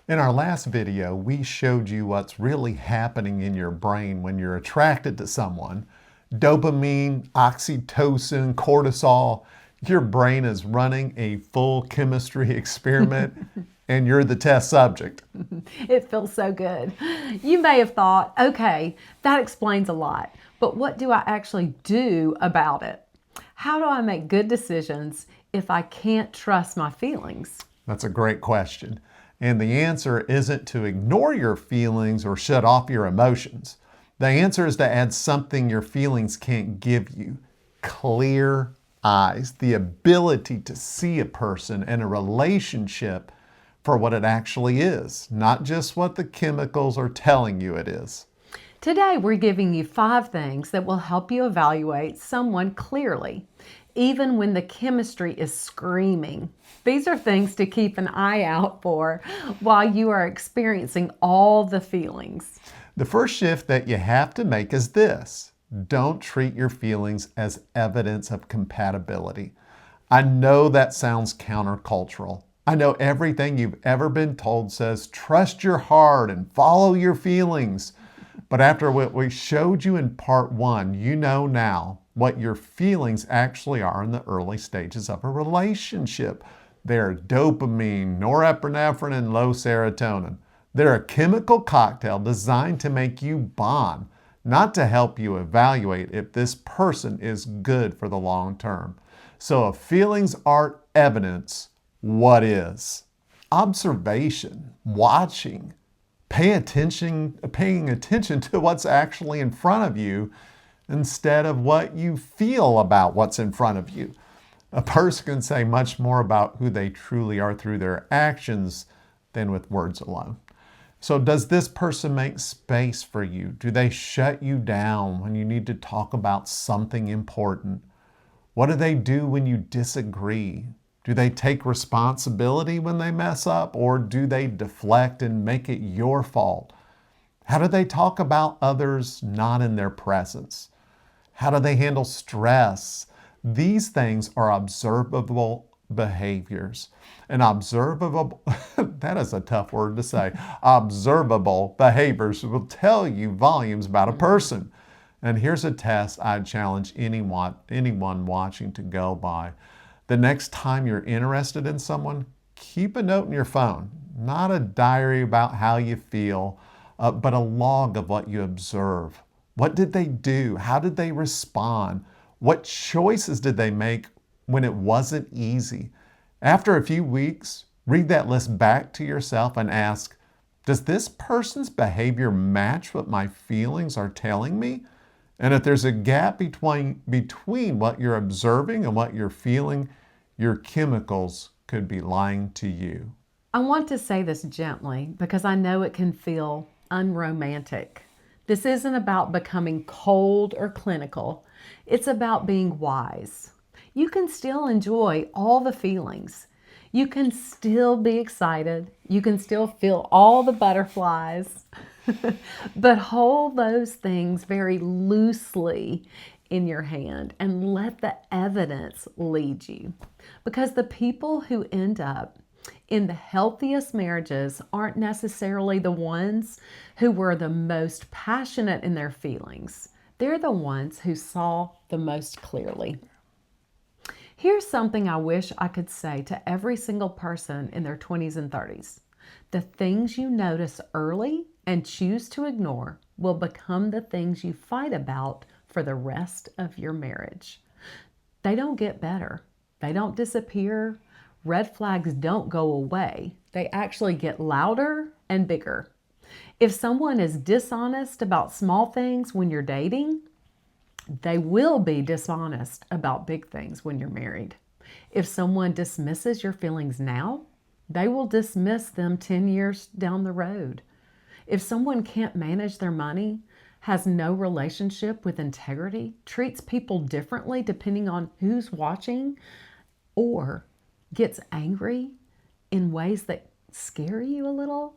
In our last video, we showed you what's really happening in your brain when you're attracted to someone. Dopamine, oxytocin, cortisol. Your brain is running a full chemistry experiment and you're the test subject. It feels so good. You may have thought, okay, that explains a lot, but what do I actually do about it? How do I make good decisions if I can't trust my feelings? That's a great question. And the answer isn't to ignore your feelings or shut off your emotions. The answer is to add something your feelings can't give you: clear eyes, the ability to see a person and a relationship for what it actually is, not just what the chemicals are telling you it is. Today, we're giving you 5 things that will help you evaluate someone clearly, even when the chemistry is screaming. These are things to keep an eye out for while you are experiencing all the feelings. The first shift that you have to make is this: don't treat your feelings as evidence of compatibility. I know that sounds countercultural. I know everything you've ever been told says trust your heart and follow your feelings. But after what we showed you in part 1, you know now what your feelings actually are in the early stages of a relationship. They're dopamine, norepinephrine, and low serotonin. They're a chemical cocktail designed to make you bond, not to help you evaluate if this person is good for the long term. So if feelings aren't evidence, what is? Observation, watching, paying attention to what's actually in front of you instead of what you feel about what's in front of you. A person can say much more about who they truly are through their actions than with words alone. So does this person make space for you? Do they shut you down when you need to talk about something important? What do they do when you disagree? Do they take responsibility when they mess up, or do they deflect and make it your fault? How do they talk about others not in their presence? How do they handle stress? These things are observable behaviors. And observable, that is a tough word to say, observable behaviors will tell you volumes about a person. And here's a test I'd challenge anyone watching to go by. The next time you're interested in someone, keep a note in your phone, not a diary about how you feel, but a log of what you observe. What did they do? How did they respond? What choices did they make when it wasn't easy? After a few weeks, read that list back to yourself and ask, does this person's behavior match what my feelings are telling me? And if there's a gap between what you're observing and what you're feeling, your chemicals could be lying to you. I want to say this gently because I know it can feel unromantic. This isn't about becoming cold or clinical. It's about being wise. You can still enjoy all the feelings. You can still be excited. You can still feel all the butterflies. But hold those things very loosely in your hand and let the evidence lead you. Because the people who end up in the healthiest marriages aren't necessarily the ones who were the most passionate in their feelings. They're the ones who saw the most clearly. Here's something I wish I could say to every single person in their 20s and 30s. The things you notice early and choose to ignore will become the things you fight about for the rest of your marriage. They don't get better. They don't disappear. Red flags don't go away. They actually get louder and bigger. If someone is dishonest about small things when you're dating, they will be dishonest about big things when you're married. If someone dismisses your feelings now, they will dismiss them 10 years down the road. If someone can't manage their money, has no relationship with integrity, treats people differently depending on who's watching, or gets angry in ways that scare you a little,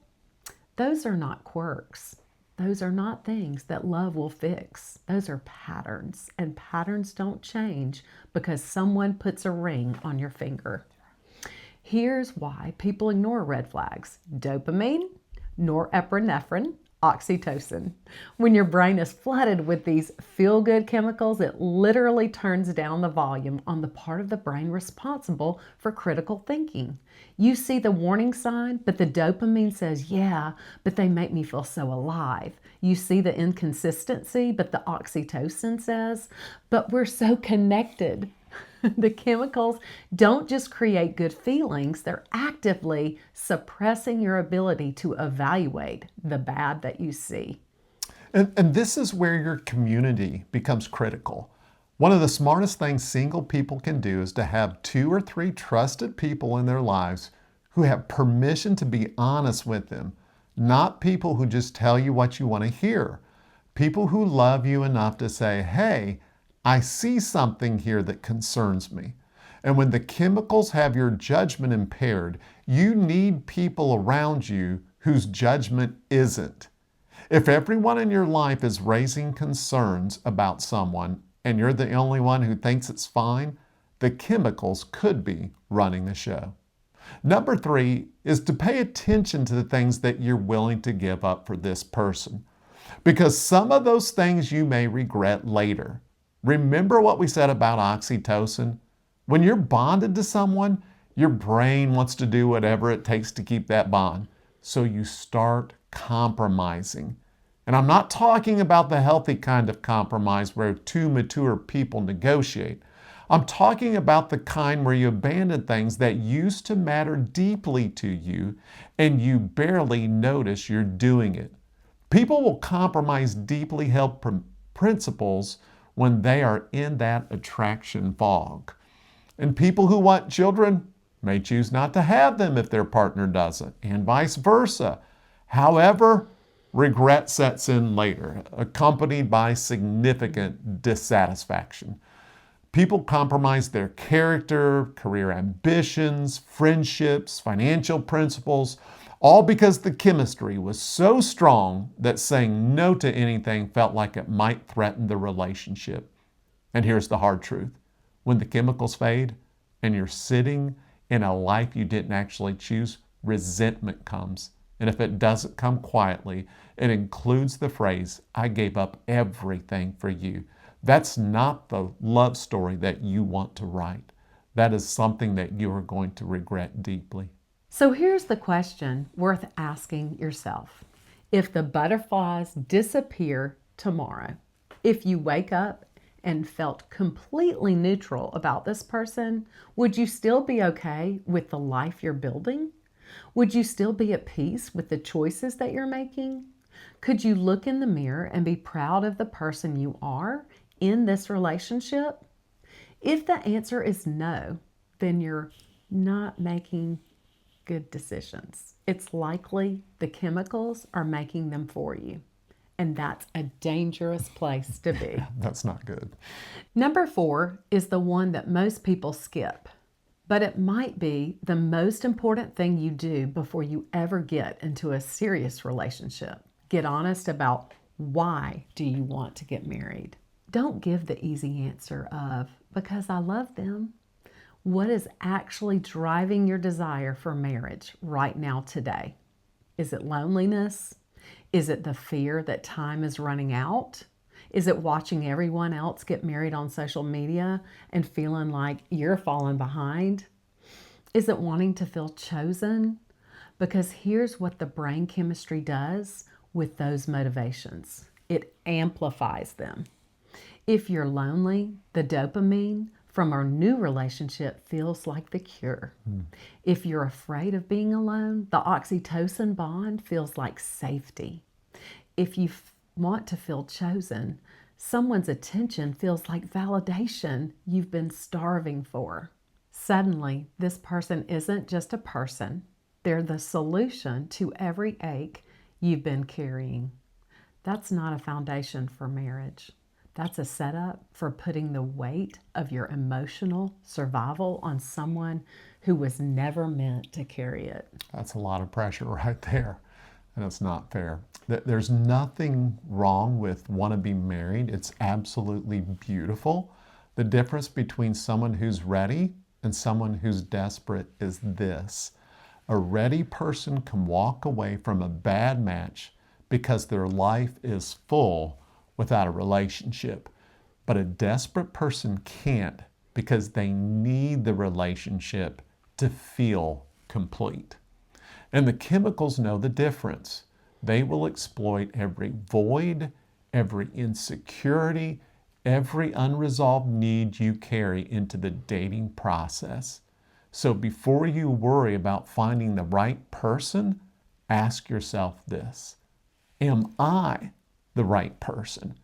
those are not quirks. Those are not things that love will fix. Those are patterns, and patterns don't change because someone puts a ring on your finger. Here's why people ignore red flags: dopamine, norepinephrine, oxytocin. When your brain is flooded with these feel good chemicals, it literally turns down the volume on the part of the brain responsible for critical thinking. You see the warning sign, but the dopamine says, yeah, but they make me feel so alive. You see the inconsistency, but the oxytocin says, but we're so connected. The chemicals don't just create good feelings, they're actively suppressing your ability to evaluate the bad that you see. And this is where your community becomes critical. One of the smartest things single people can do is to have 2 or 3 trusted people in their lives who have permission to be honest with them, not people who just tell you what you want to hear. People who love you enough to say, hey, I see something here that concerns me. And when the chemicals have your judgment impaired, you need people around you whose judgment isn't. If everyone in your life is raising concerns about someone and you're the only one who thinks it's fine, the chemicals could be running the show. Number 3 is to pay attention to the things that you're willing to give up for this person, because some of those things you may regret later. Remember what we said about oxytocin? When you're bonded to someone, your brain wants to do whatever it takes to keep that bond. So you start compromising. And I'm not talking about the healthy kind of compromise where 2 mature people negotiate. I'm talking about the kind where you abandon things that used to matter deeply to you and you barely notice you're doing it. People will compromise deeply held principles when they are in that attraction fog. And people who want children may choose not to have them if their partner doesn't, and vice versa. However, regret sets in later, accompanied by significant dissatisfaction. People compromise their character, career ambitions, friendships, financial principles, all because the chemistry was so strong that saying no to anything felt like it might threaten the relationship. And here's the hard truth. When the chemicals fade and you're sitting in a life you didn't actually choose, resentment comes. And if it doesn't come quietly, it includes the phrase, I gave up everything for you. That's not the love story that you want to write. That is something that you are going to regret deeply. So here's the question worth asking yourself. If the butterflies disappear tomorrow, if you wake up and felt completely neutral about this person, would you still be okay with the life you're building? Would you still be at peace with the choices that you're making? Could you look in the mirror and be proud of the person you are in this relationship? If the answer is no, then you're not making good decisions. It's likely the chemicals are making them for you. And that's a dangerous place to be. That's not good. Number 4 is the one that most people skip, but it might be the most important thing you do before you ever get into a serious relationship. Get honest about why do you want to get married. Don't give the easy answer of, because I love them. What is actually driving your desire for marriage right now today? Is it loneliness? Is it the fear that time is running out? Is it watching everyone else get married on social media and feeling like you're falling behind? Is it wanting to feel chosen? Because here's what the brain chemistry does with those motivations. It amplifies them. If you're lonely, the dopamine from our new relationship feels like the cure. If you're afraid of being alone, the oxytocin bond feels like safety. If you want to feel chosen, someone's attention feels like validation you've been starving for. Suddenly, this person isn't just a person. They're the solution to every ache you've been carrying. That's not a foundation for marriage. That's a setup for putting the weight of your emotional survival on someone who was never meant to carry it. That's a lot of pressure right there, and it's not fair. There's nothing wrong with want to be married. It's absolutely beautiful. The difference between someone who's ready and someone who's desperate is this. A ready person can walk away from a bad match because their life is full without a relationship. But a desperate person can't because they need the relationship to feel complete. And the chemicals know the difference. They will exploit every void, every insecurity, every unresolved need you carry into the dating process. So before you worry about finding the right person, ask yourself this. Am I the right person?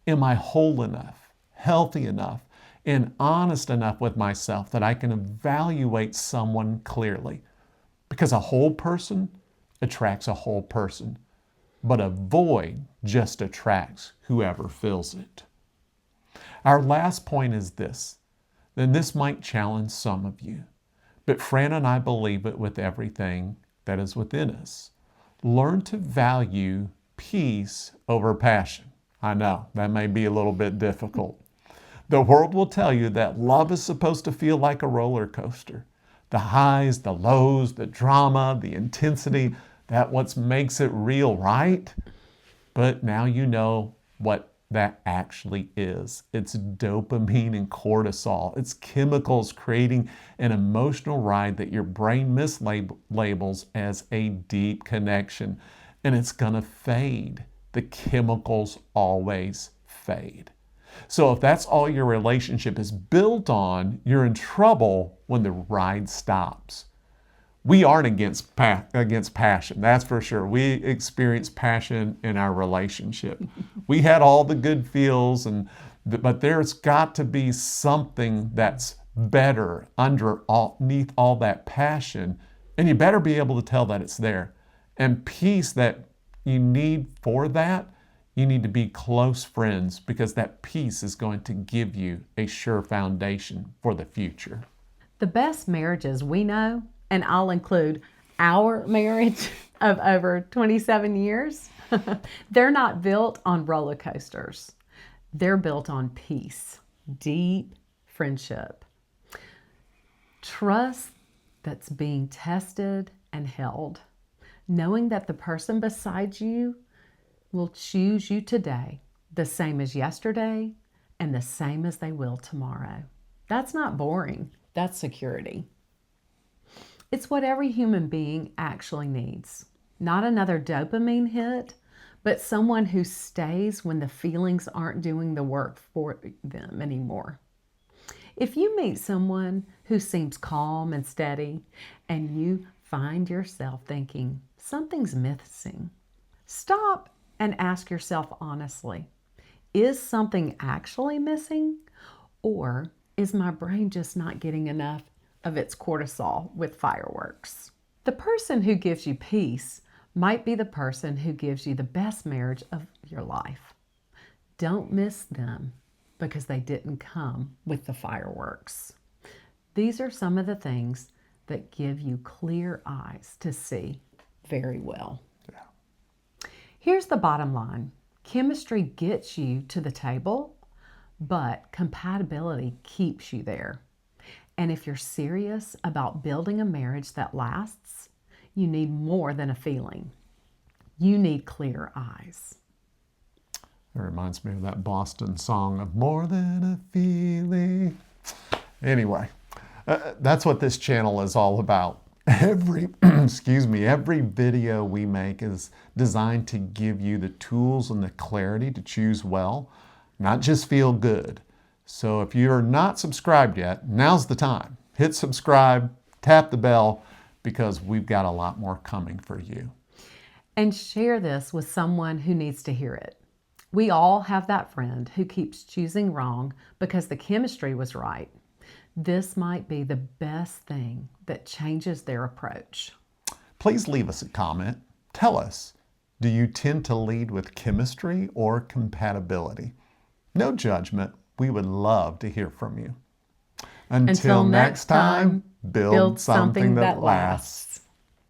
Am I whole enough, healthy enough, and honest enough with myself that I can evaluate someone clearly? Because a whole person attracts a whole person, but a void just attracts whoever fills it. Our last point is this, and this might challenge some of you, but Fran and I believe it with everything that is within us. Learn to value peace over passion. I know, that may be a little bit difficult. The world will tell you that love is supposed to feel like a roller coaster. The highs, the lows, the drama, the intensity, that's what makes it real, right? But now you know what that actually is. It's dopamine and cortisol. It's chemicals creating an emotional ride that your brain mislabels as a deep connection. And it's going to fade. The chemicals always fade. So if that's all your relationship is built on, you're in trouble when the ride stops. We aren't against passion, that's for sure. We experience passion in our relationship. We had all the good feels, but there's got to be something that's better underneath all that passion, and you better be able to tell that it's there. And peace that you need for that, you need to be close friends because that peace is going to give you a sure foundation for the future. The best marriages we know, and I'll include our marriage of over 27 years, they're not built on roller coasters. They're built on peace, deep friendship, trust that's being tested and held, knowing that the person beside you will choose you today the same as yesterday and the same as they will tomorrow. That's not boring. That's security. It's what every human being actually needs. Not another dopamine hit, but someone who stays when the feelings aren't doing the work for them anymore. If you meet someone who seems calm and steady and you find yourself thinking something's missing, stop and ask yourself honestly, is something actually missing, or is my brain just not getting enough of its cortisol with fireworks? The person who gives you peace might be the person who gives you the best marriage of your life. Don't miss them because they didn't come with the fireworks. These are some of the things that give you clear eyes to see very well. Here's the bottom line. Chemistry gets you to the table, but compatibility keeps you there. And if you're serious about building a marriage that lasts, you need more than a feeling. You need clear eyes. It reminds me of that Boston song of More Than a Feeling. Anyway, that's what this channel is all about. Every video we make is designed to give you the tools and the clarity to choose well, not just feel good. So if you're not subscribed yet, now's the time. Hit subscribe, tap the bell, because we've got a lot more coming for you. And share this with someone who needs to hear it. We all have that friend who keeps choosing wrong because the chemistry was right. This might be the best thing that changes their approach. Please leave us a comment. Tell us, do you tend to lead with chemistry or compatibility? No judgment. We would love to hear from you. Until next time, build something that lasts.